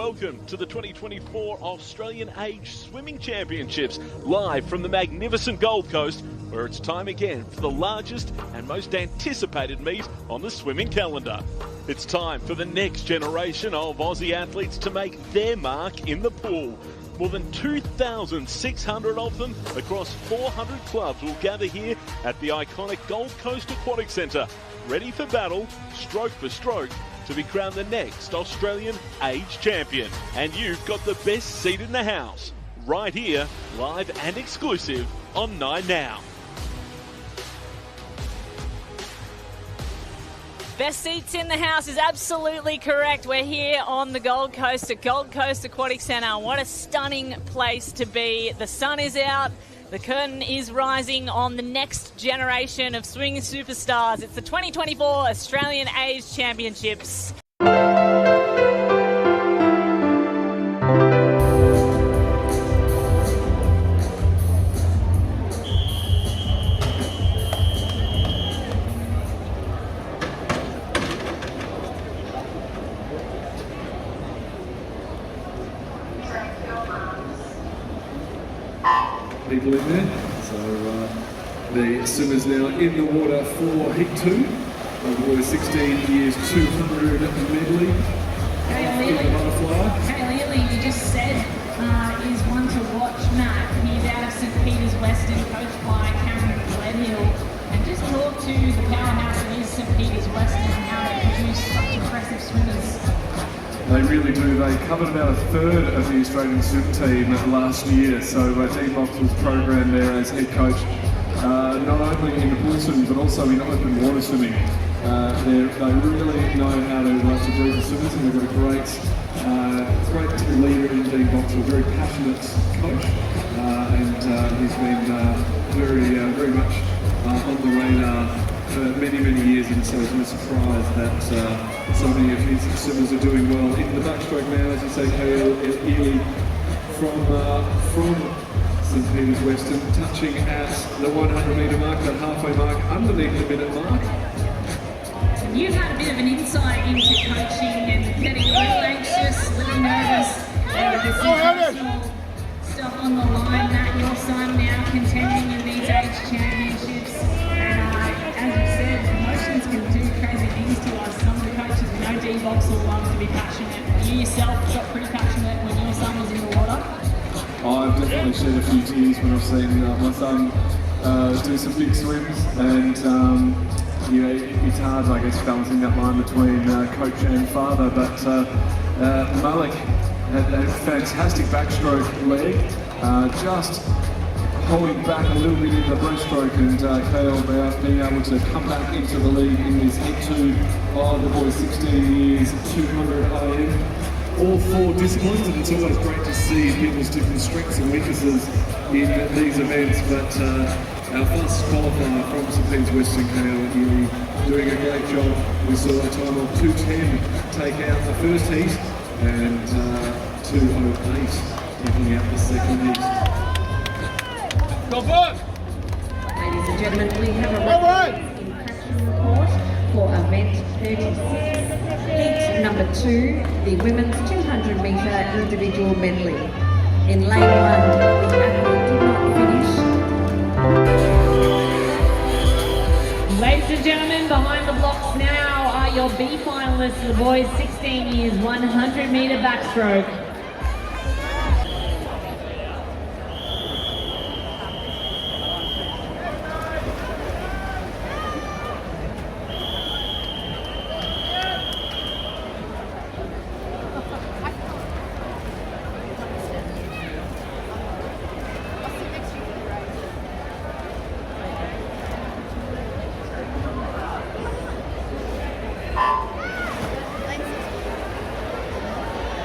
welcome to the 2024 Australian Age Swimming Championships, live from the magnificent Gold Coast, where it's time again for the largest and most anticipated meet on the swimming calendar. It's time for the next generation of Aussie athletes to make their mark in the pool. More than 2,600 of them across 400 clubs will gather here at the iconic Gold Coast Aquatic Centre, ready for battle, stroke for stroke, to be crowned the next Australian Age Champion. And you've got the best seat in the house, right here, live and exclusive on 9 Now. Best seats in the house is absolutely correct. We're here on the Gold Coast at Gold Coast Aquatic Centre. What a stunning place to be. The sun is out. The curtain is rising on the next generation of swimming superstars. It's the 2024 Australian Age Championships. People in there, so the swimmers now in the water for heat 2 of the boys 16 years 200 medley. Hey Lily, you just said is one to watch. Matt, he's out of St Peter's Western, coached by Cameron Gledhill, and just talk to the powerhouse that is St Peter's Western and how they produce such impressive swimmers. They really do. They covered about a third of the Australian swim team last year, so Dean Box was programmed there as head coach, not only in the pool swimming but also in open water swimming. They really know how to breed the swimmers, and they've got a great leader in Dean Box, a very passionate coach, and he's been very much on the radar for many years, and so it's no surprise that so many of his swimmers are doing well. In the backstroke now, as you say, Kale Ely from St Peter's Western, touching at the 100 metre mark, that halfway mark, underneath the minute mark. You've had a bit of an insight into coaching and getting a little anxious, a little nervous, and with this personal stuff on the line. Matt, your son now contending in these age championships. As you said, emotions can do crazy things to us. Some of the coaches, we know D-Box will love to be passionate. You yourself got pretty passionate when your son was in the water. I've definitely shed a few tears when I've seen my son do some big swims, and it's hard, I guess, balancing that line between coach and father. But Malik had a fantastic backstroke leg, just holding back a little bit in the breaststroke, and Kale being able to come back into the lead in this heat 2 of the boys 16 years 200 IM. All 4 disciplines, and it's always great to see people's different strengths and weaknesses in these events. But our fastest qualifier from St Peter's Western, Kale Ely, doing a great job. We saw a time of 2:10 take out the first heat, and 2:08 taking out the second heat. Ladies and gentlemen, we have a infraction report for event 36, heat number 2, the women's 200 metre individual medley. In lane 1, the athlete did not finish. Ladies and gentlemen, behind the blocks now are your B finalists, the boys 16 years 100 metre backstroke.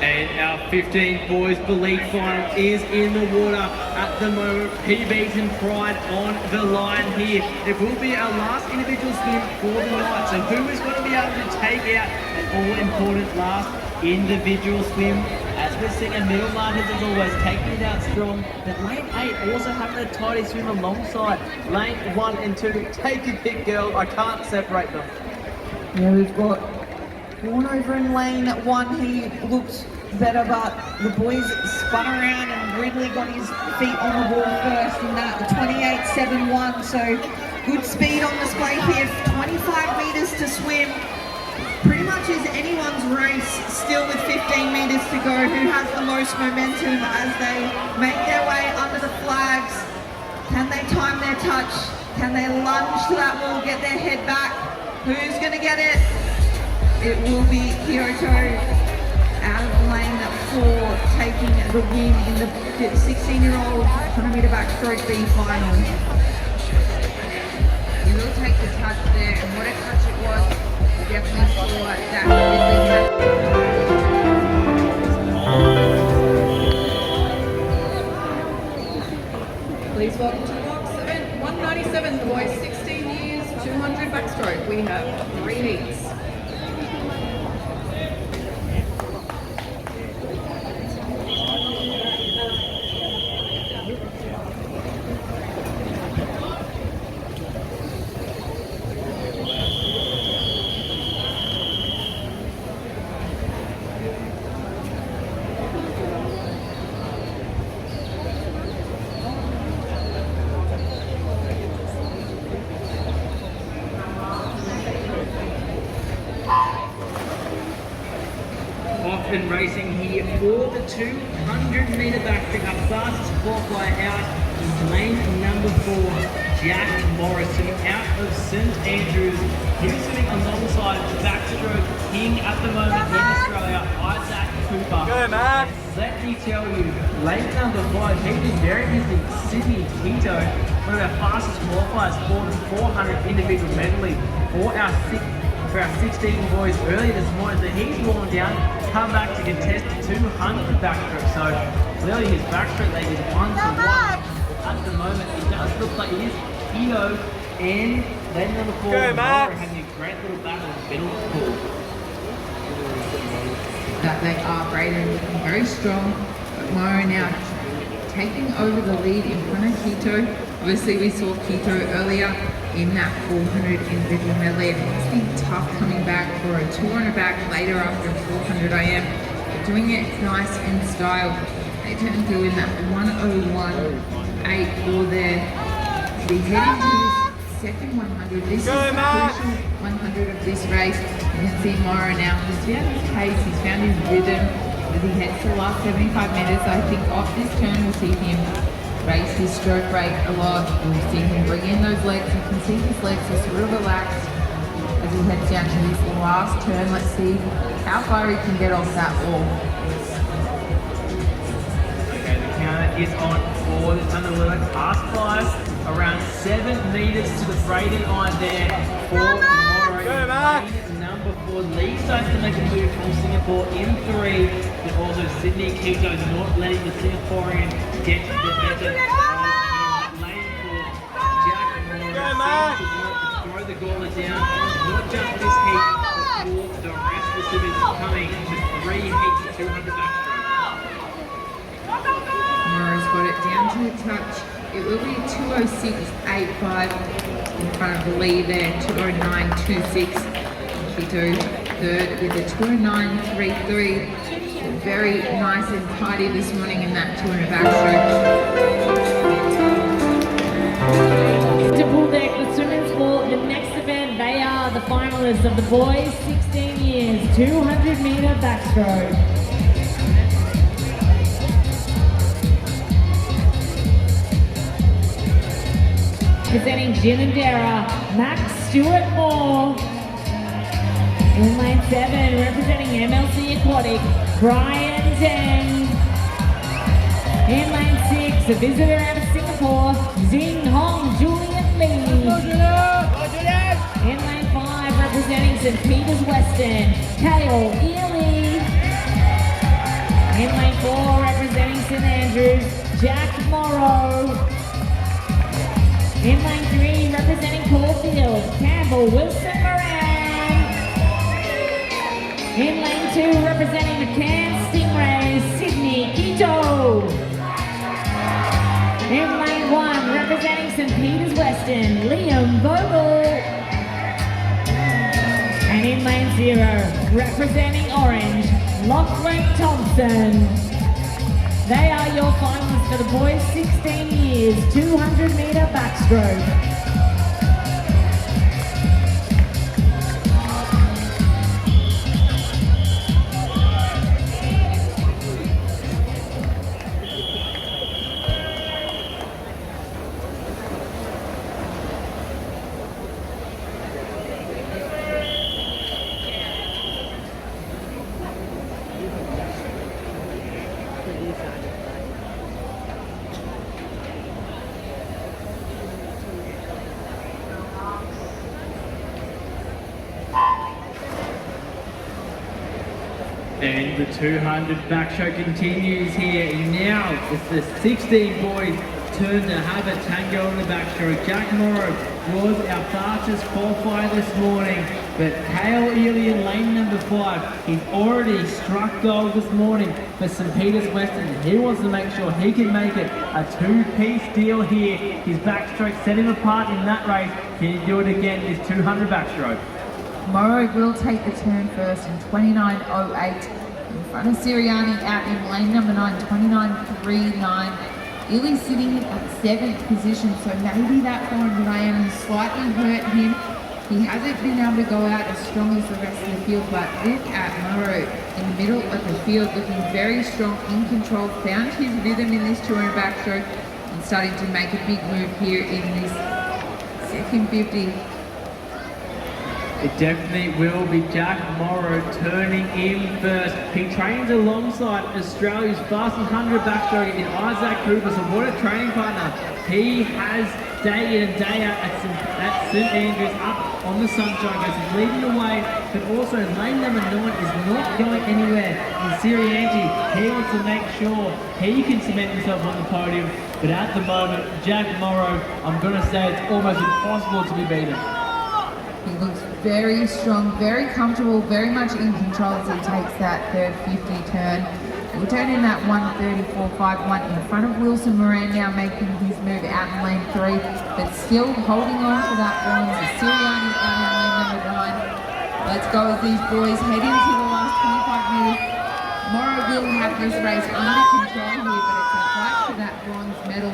And our 15 boys belief final is in the water at the moment. PBs and pride on the line here. It will be our last individual swim for the night. So who is going to be able to take out an all-important last individual swim? As we're seeing a middle markers as always, taking it out strong. But lane 8 also having a tidy swim alongside lane 1 and 2. Take your pick, girl. I can't separate them. Yeah, we've got one over in lane 1. He looked better, but the boys spun around and Ridley got his feet on the wall first in that 28.71. So good speed on display here. 25 metres to swim. Pretty much is anyone's race, still with 15 metres to go. Who has the most momentum as they make their way under the flags? Can they time their touch? Can they lunge to that wall, get their head back? Who's going to get it? It will be Kito out of lane 4, taking the win in the 16-year-old 100-metre backstroke B final. He will take the touch there, and what a touch it was. Definitely saw that Ridley. Please welcome to the box event 197, the boys 16 years, 200 backstroke. We have 3 heats. Often racing here for the 200-metre backstroke. Our fastest qualifier out is lane number 4, Jack Morris, swimming out of St Andrews. He was swimming alongside the backstroke king at the moment in Australia, Isaac Cooper. Go, Max. Let me tell you, lane number 5, he's been very busy. Sydney Kito, one of our fastest qualifiers for the 400 individual medley for our 16 boys earlier this morning. So he's worn down, come back to contest the 200 backstroke. So clearly his backstroke leg is 1 to 1. At the moment, it does look like it is Kito and lane number 4, Mara, having a great little battle in the middle of the pool. That they are great and looking very strong. But Mara now taking over the lead in front of Kito. Obviously we saw Kito earlier in that 400 individual medley, and it's been tough coming back for a 200 back later after 400 IM. But doing it nice in style. They turn through in that 101.8 for their to be heading to this second 100. This is the crucial 100 of this race. You can see Mara now. He's found his pace, he's found his rhythm as he heads to the last 75 metres. I think off this turn we'll see him raise his stroke rate a lot. We'll see him bring in those legs. You can see his legs are sort of relaxed as he heads down to this last turn. Let's see how far he can get off that wall. Okay, the counter is on for this time. The little past 5, around 7 metres to the braided line there for Moro. Number 4, Lee starts to make a move from Singapore in 3. But also Sydney Kito not letting the Singaporean get the better of lane 4. Jack Morris seems to want to throw the gauntlet down, not just this heat, but for the rest of the swimmers coming to 3 heats of 200 backstroke. Moro's got it down to a touch. It will be 206.85 in front of the lead there, 209.26. Kito third with a 209.33. Very nice and tidy this morning in that 200 backstroke. To pull deck the swimmers for the next event, they are the finalists of the boys 16 years 200-metre backstroke. Presenting Ginandera, Max Stewart Moore. In lane 7, representing MLC Aquatic, Brian Deng. In lane 6, a visitor out of Singapore, Zing Hong Julian Lee. In lane 5, representing St. Peter's Western, Kale Ely. In lane 4, representing St. Andrews, Jack Morrow. In lane 3, representing Caulfield, Campbell Wilson Moran. In lane 2, representing the Cairns Stingrays, Sydney Kito. In lane 1, representing St. Peter's Western, Liam Vogel. And in lane 0, representing Orange, Lachlan Thompson. They are your finalists for the boys 16 years, 200-metre backstroke. And the 200 backstroke continues here. Now it's the 16 boys' turn to have a tango on the backstroke. Jack Morrow was our fastest qualifier this morning, but Kale Ely in lane number 5, he's already struck gold this morning for St. Peter's Western. He wants to make sure he can make it a two-piece deal here. His backstroke set him apart in that race. Can he do it again, this 200 backstroke? Morrow will take the turn first in 29.08 in front of Sirianni out in lane number 9, 29.39. Illy sitting at 7th position, so maybe that 400 IM has slightly hurt him. He hasn't been able to go out as strong as the rest of the field, but look at Morrow in the middle of the field, looking very strong, in control, found his rhythm in this 200 backstroke and starting to make a big move here in this second 50. It definitely will be Jack Morrow turning in first. He trains alongside Australia's fastest 100 backstroke in Isaac Cooper, so what a training partner. He has day in and day out at St Andrews up on the Sunshine Coast. He's leading the way, but also lane number 9 is not going anywhere. In Sirianni, he wants to make sure he can cement himself on the podium, but at the moment, Jack Morrow, I'm going to say it's almost impossible to be beaten. He looks very strong, very comfortable, very much in control as he takes that third 50 turn. He'll turn in that 1:34.51 in front of Wilson Moran, now making his move out in lane 3, but still holding on to that bronze. Sirianni out in lane number 9. Let's go as these boys head into the last 25 metres. Morrow will have this race under control here, but it's a fight for that bronze medal.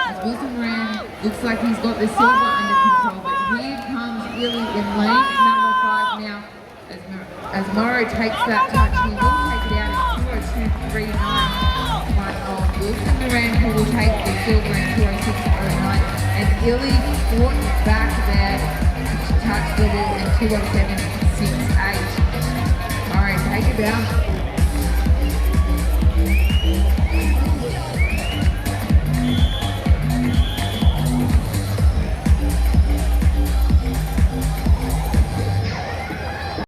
As Wilson Moran looks like he's got the silver under control, but here comes Illy in lane number 5 now. As Morrow takes that touch, he will take it out in 2:02.39. Wilson Moran, who will take the silver in 2:06.09. And Illy fought back there to touch the wall in 2:07.68. Morrow, take it down.